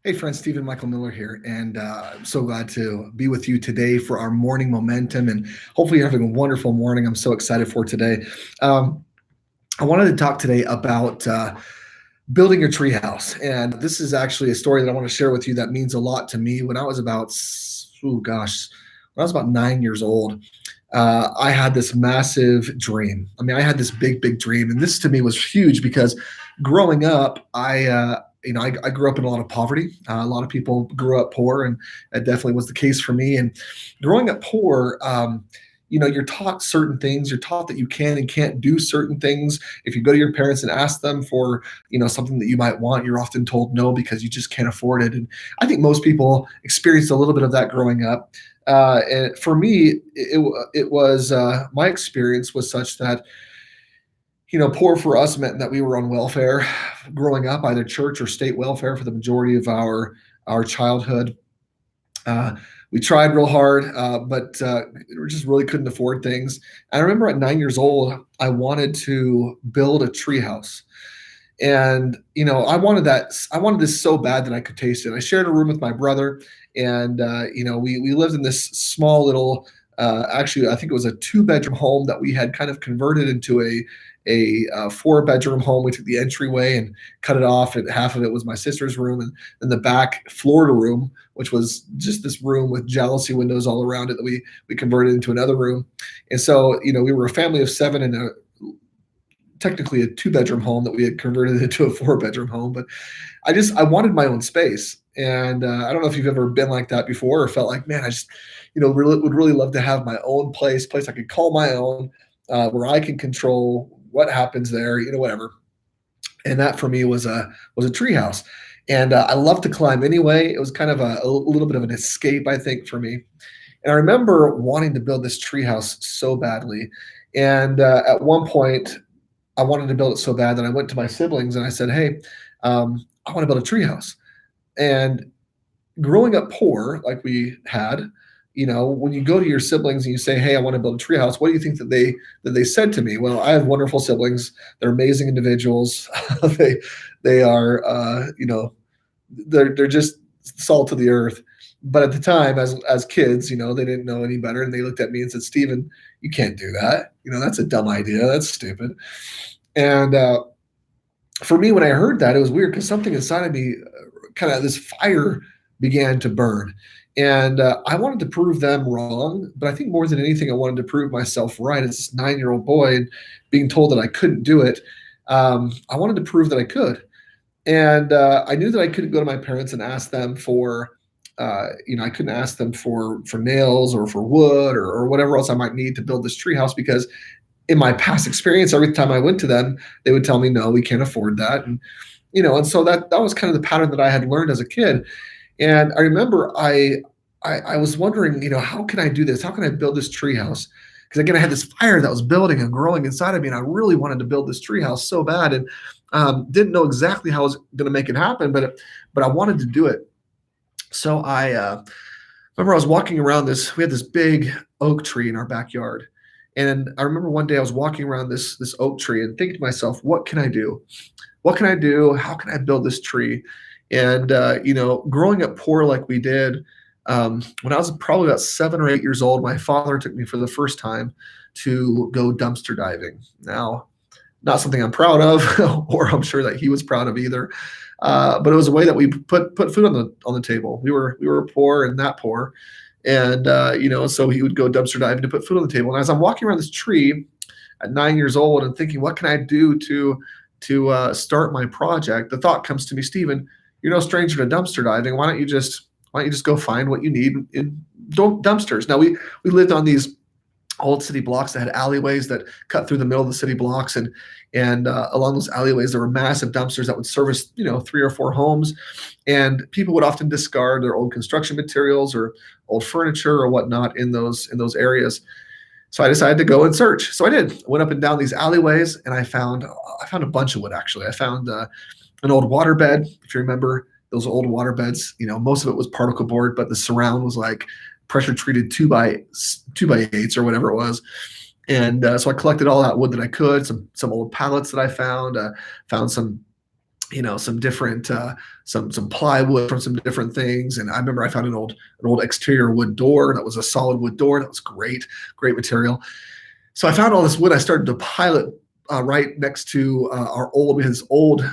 Hey, friend, Stephen Michael Miller here, and I'm so glad to be with you today for our morning momentum. And hopefully, you're having a wonderful morning. I'm so excited for today. Um, I wanted to talk today about building your treehouse, and this is actually a story that I want to share with you that means a lot to me. When I was about, oh gosh, when I was about 9 years old, I had this massive dream. I mean, I had this big, big dream, and this to me was huge because growing up, I grew up in a lot of poverty. A lot of people grew up poor, and that definitely was the case for me. And growing up poor, you're taught certain things. You're taught that you can and can't do certain things. If you go to your parents and ask them for, something that you might want, you're often told no because you just can't afford it. And I think most people experienced a little bit of that growing up. And for me, it was my experience was such that poor for us meant that we were on welfare growing up, either church or state welfare for the majority of our childhood. Uh, we tried real hard, but we just really couldn't afford things. I remember at 9 years old, I wanted to build a treehouse. And I wanted that. I wanted this so bad that I could taste it. I shared a room with my brother, and we lived in this small little. Actually, I think it was a two-bedroom home that we had kind of converted into a four-bedroom home. We took the entryway and cut it off, and half of it was my sister's room, and then the back Florida room, which was just this room with jalousie windows all around it, that we converted into another room. And so we were a family of seven in a technically a two-bedroom home that we had converted into a four-bedroom home. But I wanted my own space. And I don't know if you've ever been like that before or felt like, man, I just would really love to have my own place I could call my own, where I can control what happens there, whatever. And that for me was a treehouse. And I love to climb anyway. It was kind of a little bit of an escape, I think, for me. And I remember wanting to build this treehouse so badly. And at one point, I wanted to build it so bad that I went to my siblings and I said, "Hey, I want to build a treehouse." And growing up poor, like we had, when you go to your siblings and you say, "Hey, I want to build a treehouse," what do you think that they said to me? Well, I have wonderful siblings. They're amazing individuals. they are, they're just salt of the earth. But at the time, as kids, they didn't know any better, and they looked at me and said, "Stephen, you can't do that. That's a dumb idea. That's stupid." And for me, when I heard that, it was weird because something inside of me, kind of this fire began to burn. And I wanted to prove them wrong, but I think more than anything, I wanted to prove myself right as this 9-year-old boy, and being told that I couldn't do it. I wanted to prove that I could. And I knew that I couldn't go to my parents and ask them for, I couldn't ask them for nails or for wood or whatever else I might need to build this treehouse, because in my past experience, every time I went to them, they would tell me, "No, we can't afford that." And so that was kind of the pattern that I had learned as a kid. And I remember I was wondering, how can I do this? How can I build this treehouse? Because again, I had this fire that was building and growing inside of me, and I really wanted to build this treehouse so bad, and didn't know exactly how I was going to make it happen, but I wanted to do it. So I remember I was walking around this. We had this big oak tree in our backyard, and I remember one day I was walking around this oak tree and thinking to myself, "What can I do? What can I do? How can I build this tree?" And growing up poor like we did, when I was probably about 7 or 8 years old, my father took me for the first time to go dumpster diving. Now, not something I'm proud of, or I'm sure that he was proud of either. But it was a way that we put food on the table. We were poor and that poor, and so he would go dumpster diving to put food on the table. And as I'm walking around this tree at 9 years old and thinking, what can I do to start my project? The thought comes to me, "Stephen, you're no stranger to dumpster diving. Why don't you just go find what you need in dumpsters?" Now we lived on these old city blocks that had alleyways that cut through the middle of the city blocks, and along those alleyways there were massive dumpsters that would service 3 or 4 homes, and people would often discard their old construction materials or old furniture or whatnot in those areas. So I decided to go and search. So I did. I went up and down these alleyways, and I found a bunch of wood. Actually, I found an old waterbed. If you remember those old water beds, most of it was particle board, but the surround was like pressure treated 2x8s or whatever it was. And so I collected all that wood that I could, some old pallets that I found some some different some plywood from some different things. And I remember I found an old exterior wood door that was a solid wood door that was great material. So I found all this wood. I started to pile it right next to his old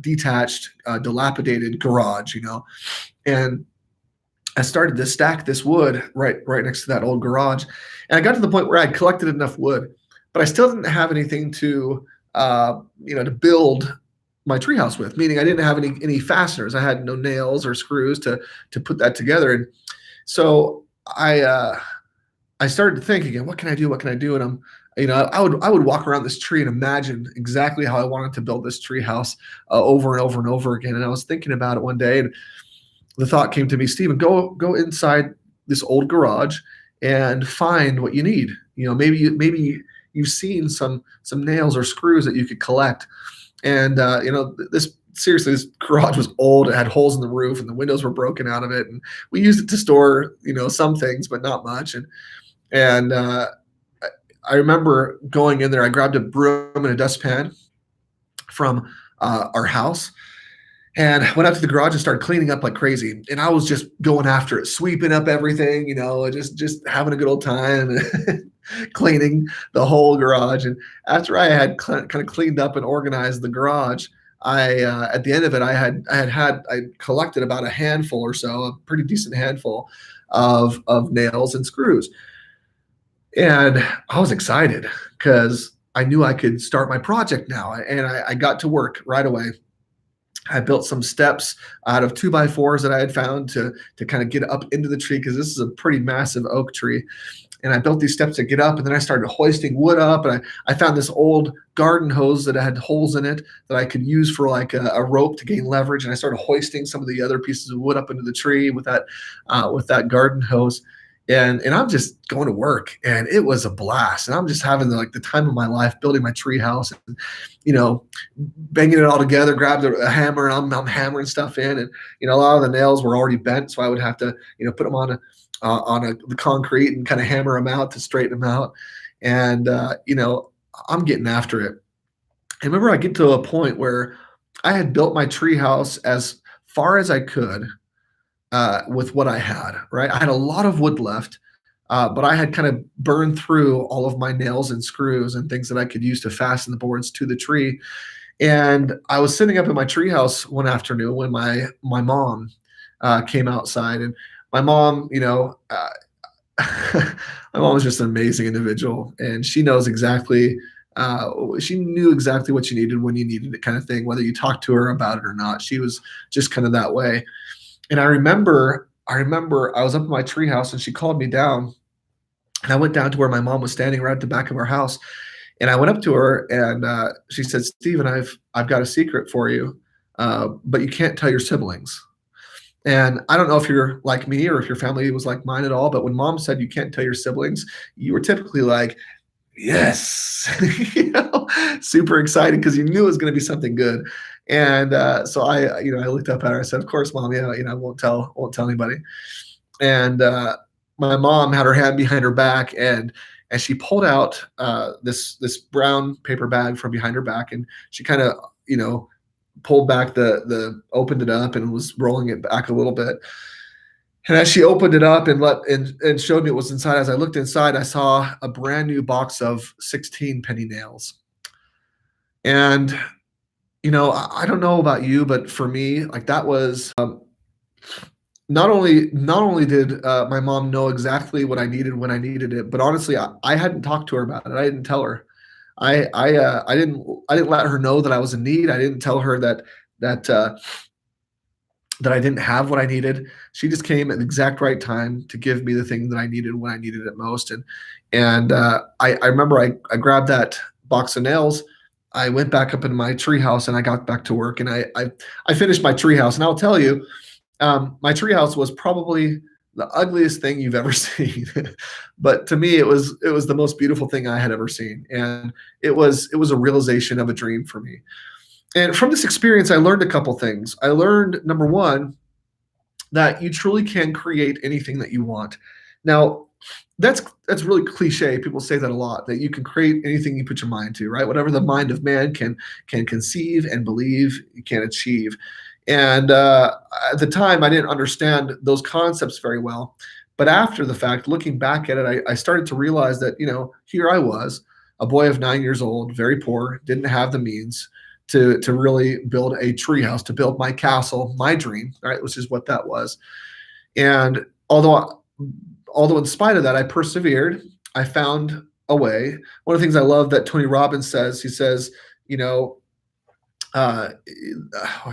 detached, dilapidated garage, and I started to stack this wood right next to that old garage. And I got to the point where I'd collected enough wood, but I still didn't have anything to build my treehouse with. Meaning, I didn't have any fasteners. I had no nails or screws to put that together. And so I started to think again, what can I do? What can I do? And I would walk around this tree and imagine exactly how I wanted to build this tree house over and over and over again. And I was thinking about it one day, and the thought came to me, Stephen, go inside this old garage and find what you need. Maybe you've seen some nails or screws that you could collect. And this garage was old. It had holes in the roof, and the windows were broken out of it. And we used it to store some things, but not much. And I remember going in there. I grabbed a broom and a dustpan from our house, and went out to the garage and started cleaning up like crazy. And I was just going after it, sweeping up everything, just having a good old time, cleaning the whole garage. And after I had kind of cleaned up and organized the garage, at the end of it, I collected about a handful or so, a pretty decent handful of nails and screws. And I was excited because I knew I could start my project now. And I got to work right away. I built some steps out of 2x4s that I had found to kind of get up into the tree, because this is a pretty massive oak tree. And I built these steps to get up, and then I started hoisting wood up. And I found this old garden hose that had holes in it that I could use for like a rope to gain leverage. And I started hoisting some of the other pieces of wood up into the tree with that garden hose. And I'm just going to work, and it was a blast. And I'm just having the time of my life building my tree house, and banging it all together. Grabbed a hammer, and I'm hammering stuff in. And a lot of the nails were already bent, so I would have to put them on the concrete and kind of hammer them out to straighten them out. And I'm getting after it. I remember I get to a point where I had built my tree house as far as I could with what I had. Right, I had a lot of wood left, but I had kind of burned through all of my nails and screws and things that I could use to fasten the boards to the tree. And I was sitting up in my treehouse one afternoon when my mom came outside. And my mom, my mom was just an amazing individual, and she knows exactly. She knew exactly what you needed when you needed it, kind of thing. Whether you talked to her about it or not, she was just kind of that way. And I remember I was up in my treehouse, and she called me down, and I went down to where my mom was standing right at the back of our house. And I went up to her, and she said, "Stephen, I've got a secret for you, but you can't tell your siblings." And I don't know if you're like me or if your family was like mine at all, but when mom said you can't tell your siblings, you were typically like, yes, super excited because you knew it was going to be something good. And so I looked up at her. I said, "Of course, mom. Yeah, I won't tell anybody." And my mom had her hand behind her back, and she pulled out this brown paper bag from behind her back, and she kind of pulled back opened it up and was rolling it back a little bit. And as she opened it up and showed me what was inside, as I looked inside, I saw a brand new box of 16 penny nails. And I don't know about you, but for me, like that was not only did my mom know exactly what I needed when I needed it, but honestly, I hadn't talked to her about it. I didn't tell her. I didn't let her know that I was in need. I didn't tell her that I didn't have what I needed. She just came at the exact right time to give me the thing that I needed when I needed it most. And I remember I grabbed that box of nails. I went back up in my treehouse, and I got back to work, and I finished my treehouse. And I'll tell you, my treehouse was probably the ugliest thing you've ever seen, but to me, it was the most beautiful thing I had ever seen, and it was a realization of a dream for me. And from this experience, I learned a couple things. I learned, number one, that you truly can create anything that you want. Now, that's really cliche. People say that a lot, that you can create anything you put your mind to, right? Whatever the mind of man can conceive and believe, you can achieve. And at the time, I didn't understand those concepts very well. But after the fact, looking back at it, I started to realize that, here I was, a boy of 9 years old, very poor, didn't have the means to really build a treehouse, to build my castle, my dream, right? Which is what that was. And although in spite of that, I persevered. I found a way. One of the things I love that Tony Robbins says, he says, you know, I'm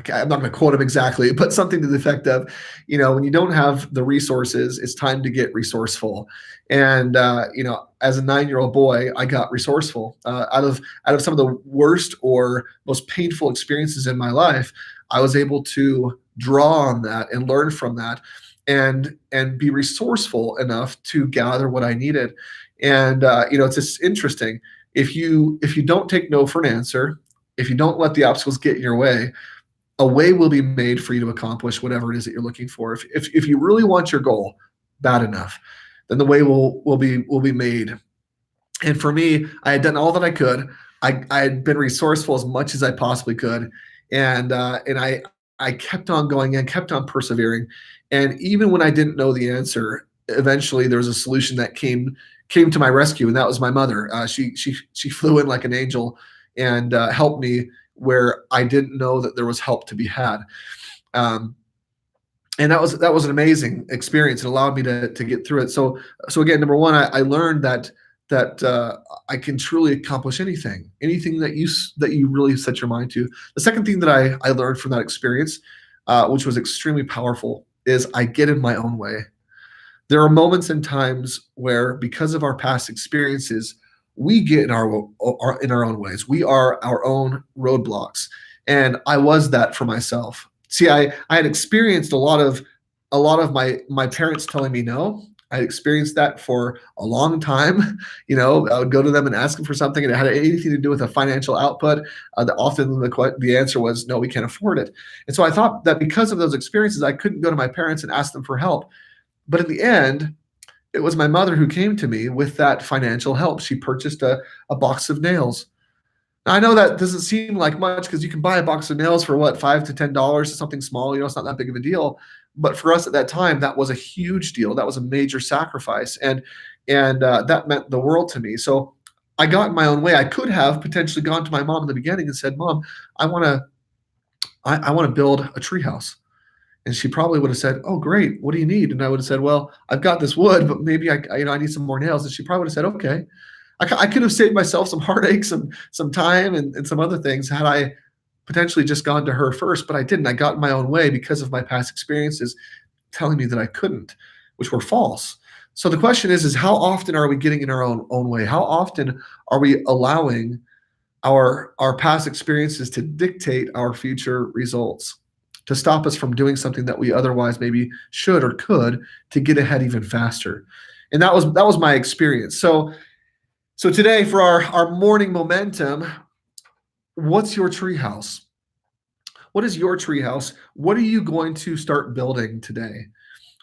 not going to quote him exactly, but something to the effect of, when you don't have the resources, it's time to get resourceful. And as a 9-year-old boy, I got resourceful. Out of some of the worst or most painful experiences in my life, I was able to draw on that and learn from that, and be resourceful enough to gather what I needed. And it's just interesting. If you don't take no for an answer, if you don't let the obstacles get in your way, a way will be made for you to accomplish whatever it is that you're looking for. If you really want your goal bad enough, then the way will be made. And for me, I had done all that I could. I had been resourceful as much as I possibly could, and I kept on going and kept on persevering. And even when I didn't know the answer, eventually there was a solution that came to my rescue, and that was my mother. She flew in like an angel and helped me where I didn't know that there was help to be had. And that was an amazing experience. It allowed me to get through it. So again, number one, I learned that I can truly accomplish anything that you really set your mind to. The second thing that I learned from that experience, which was extremely powerful, is I get in my own way. There are moments and times where, because of our past experiences, we get in our own ways. We are our own roadblocks, and I was that for myself. See, I had experienced a lot of my parents telling me no. I experienced that for a long time. I would go to them and ask them for something, and it had anything to do with a financial output. Often the answer was, no, we can't afford it. And so I thought that because of those experiences, I couldn't go to my parents and ask them for help. But in the end, it was my mother who came to me with that financial help. She purchased a box of nails. Now, I know that doesn't seem like much, because you can buy a box of nails for what, $5 to $10, something small. It's not that big of a deal. But for us at that time, that was a huge deal. That was a major sacrifice, and that meant the world to me. So I got in my own way. I could have potentially gone to my mom in the beginning and said, "Mom, I want to build a treehouse." And she probably would have said, "Oh, great. What do you need?" And I would have said, "Well, I've got this wood, but maybe I need some more nails." And she probably would have said, "Okay." I could have saved myself some heartache, some time, and some other things had I potentially just gone to her first, but I didn't. I got in my own way because of my past experiences telling me that I couldn't, which were false. So the question is how often are we getting in our own way? How often are we allowing our past experiences to dictate our future results, to stop us from doing something that we otherwise maybe should or could, to get ahead even faster? And that was my experience. So today, for our morning momentum, what's your treehouse? What is your treehouse? What are you going to start building today?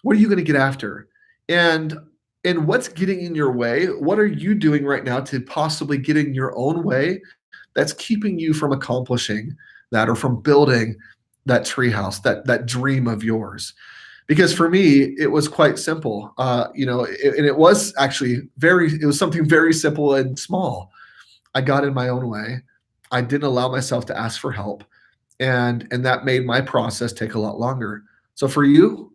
What are you going to get after? And what's getting in your way? What are you doing right now to possibly get in your own way that's keeping you from accomplishing that, or from building that treehouse, that dream of yours? Because for me, it was quite simple, and it was actually it was something very simple and small. I got in my own way. I didn't allow myself to ask for help, and that made my process take a lot longer. So for you,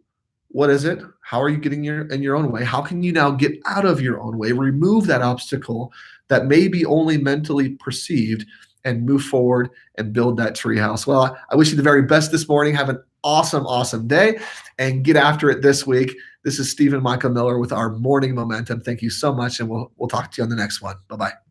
what is it? How are you getting in your own way? How can you now get out of your own way, remove that obstacle that may be only mentally perceived, and move forward and build that treehouse? Well, I wish you the very best this morning. Have an awesome day, and get after it this week. This is Stephen Michael Miller with our Morning Momentum. Thank you so much, and we'll talk to you on the next one. Bye-bye.